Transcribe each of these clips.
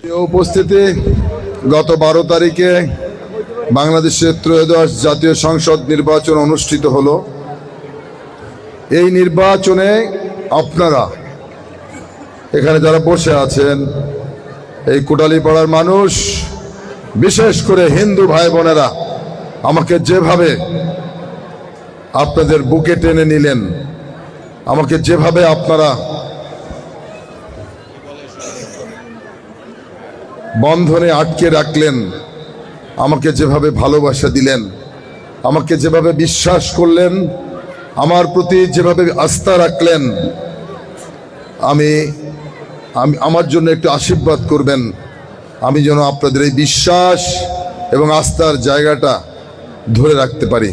উপস্থিতি গত 12 তারিখে বাংলাদেশের ত্রয়োদশ জাতীয় সংসদ নির্বাচন অনুষ্ঠিত হলো। এই নির্বাচনে আপনারা এখানে যারা বসে আছেন, এই কোটালীপাড়ার মানুষ, বিশেষ করে হিন্দু ভাই বোনেরা আমাকে যেভাবে আপনাদের বুকে টেনে নিলেন, আমাকে যেভাবে আপনারা বন্ধনে আটকে রাখলেন, আমাকে যেভাবে ভালোবাসা দিলেন, আমাকে যেভাবে বিশ্বাস করলেন, আমার প্রতি যেভাবে আস্থা রাখলেন, আমি আমার জন্য একটু আশীর্বাদ করবেন। আমি যেন আপনাদের এই বিশ্বাস এবং আস্থার জায়গাটা ধরে রাখতে পারি।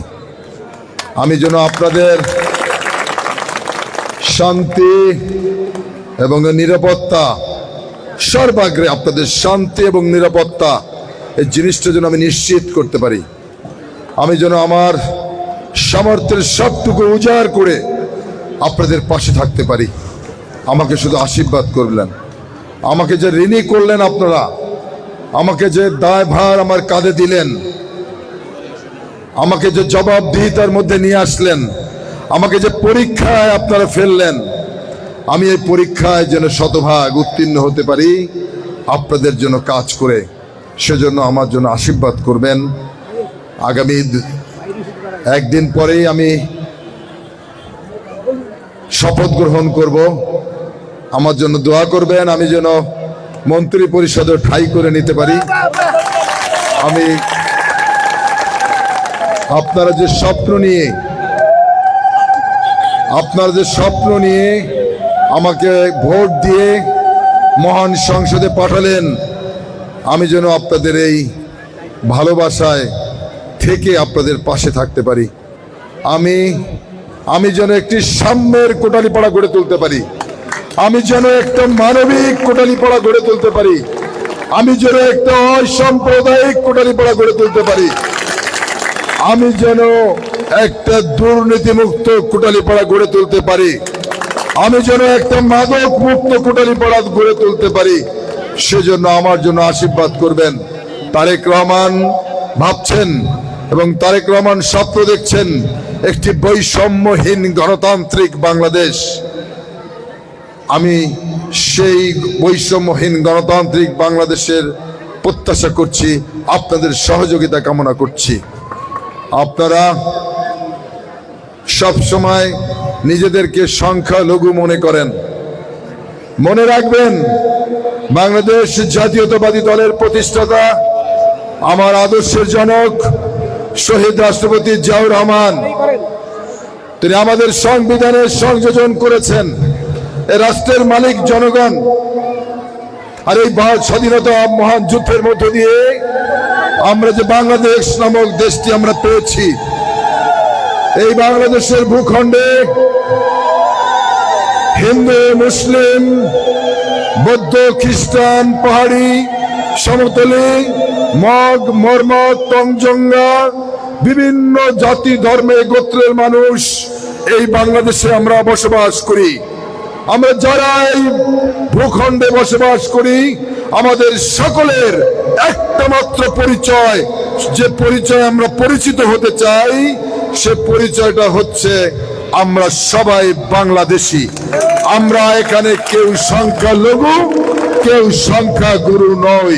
আমি যেন আপনাদের শান্তি এবং নিরাপত্তা, সর্বাগ্রে আপনাদের শান্তি এবং নিরাপত্তা, এই জিনিসটা যেন আমি নিশ্চিত করতে পারি। আমি যেন আমার সামর্থ্যের সবটুকু উজাড় করে আপনাদের পাশে থাকতে পারি। আমাকে শুধু আশীর্বাদ করলেন। আমাকে যে ঋণী করলেন আপনারা, আমাকে যে দায়ভার আমার কাঁধে দিলেন, আমাকে যে জবাবদিহিতার মধ্যে নিয়ে আসলেন, আমাকে যে পরীক্ষায় আপনারা ফেললেন, আমি এই পরীক্ষায় যেন শতভাগ উত্তীর্ণ হতে পারি আপনাদের জন্য কাজ করে। সেজন্য আমার জন্য আশীর্বাদ করবেন। আগামী একদিন পরেই আমি শপথ গ্রহণ করব। আমার জন্য দোয়া করবেন, আমি যেন মন্ত্রী পরিষদে ঠাঁই করে নিতে পারি। আমি আপনারা যে স্বপ্ন নিয়ে আমাকে ভোট দিয়ে মহান সংসদে পাঠালেন, আমি যেন আপনাদের এই ভালোবাসায় থেকে আপনাদের পাশে থাকতে পারি। আমি যেন একটি সাম্যের কোটালীপাড়া গড়ে তুলতে পারি। আমি যেন একটা মানবিক কোটালীপাড়া গড়ে তুলতে পারি। আমি যেন একটা অসাম্প্রদায়িক কোটালীপাড়া গড়ে তুলতে পারি। আমি যেন একটা দুর্নীতিমুক্ত কোটালীপাড়া গড়ে তুলতে পারি। আমি যেন একটা মাদক মুক্ত কোটালীপাড়া গড়ে তুলতে পারি। সেজন্য আমার জন্য আশীর্বাদ করবেন। তারেক রহমান ভাবছেন এবং তারেক রহমান স্বপ্ন দেখছেন একটি বৈষম্যহীন গণতান্ত্রিক বাংলাদেশ। আমি সেই বৈষম্যহীন গণতান্ত্রিক বাংলাদেশের প্রত্যাশা করছি, আপনাদের সহযোগিতা কামনা করছি। আপনারা সব সময় নিজেদেরকে সংখ্যালঘু মনে করেন। মনে রাখবেন, বাংলাদেশ জাতীয়তাবাদী দলের প্রতিষ্ঠাতা, আমার আদর্শের জনক শহীদ রাষ্ট্রপতি জিয়াউর রহমান, তিনি আমাদের সংবিধানের সংযোজন করেছেন। এ রাষ্ট্রের মালিক জনগণ। আর এই স্বাধীনতা মহান যুদ্ধের মধ্য দিয়ে আমরা যে বাংলাদেশ নামক দেশটি আমরা পেয়েছি, এই বাংলাদেশের ভূখণ্ডে হিন্দু, মুসলিম, বৌদ্ধ, খ্রিস্টান, পাহাড়ি, সমতলী, মগ, মর্মক, তঞ্জঙ্গা, বিভিন্ন জাতি, ধর্মে, গোত্রের মানুষ এই বাংলাদেশে আমরা বসবাস করি। আমরা যারা এই ভূখণ্ডে বসবাস করি, আমাদের সকলের একটা মাত্র পরিচয়, যে পরিচয় আমরা পরিচিত হতে চাই, সে পরিচয়টা হচ্ছে আমরা সবাই বাংলাদেশি। আমরা এখানে কেউ সংখ্যালঘু, কেউ সংখ্যাগুরু নই।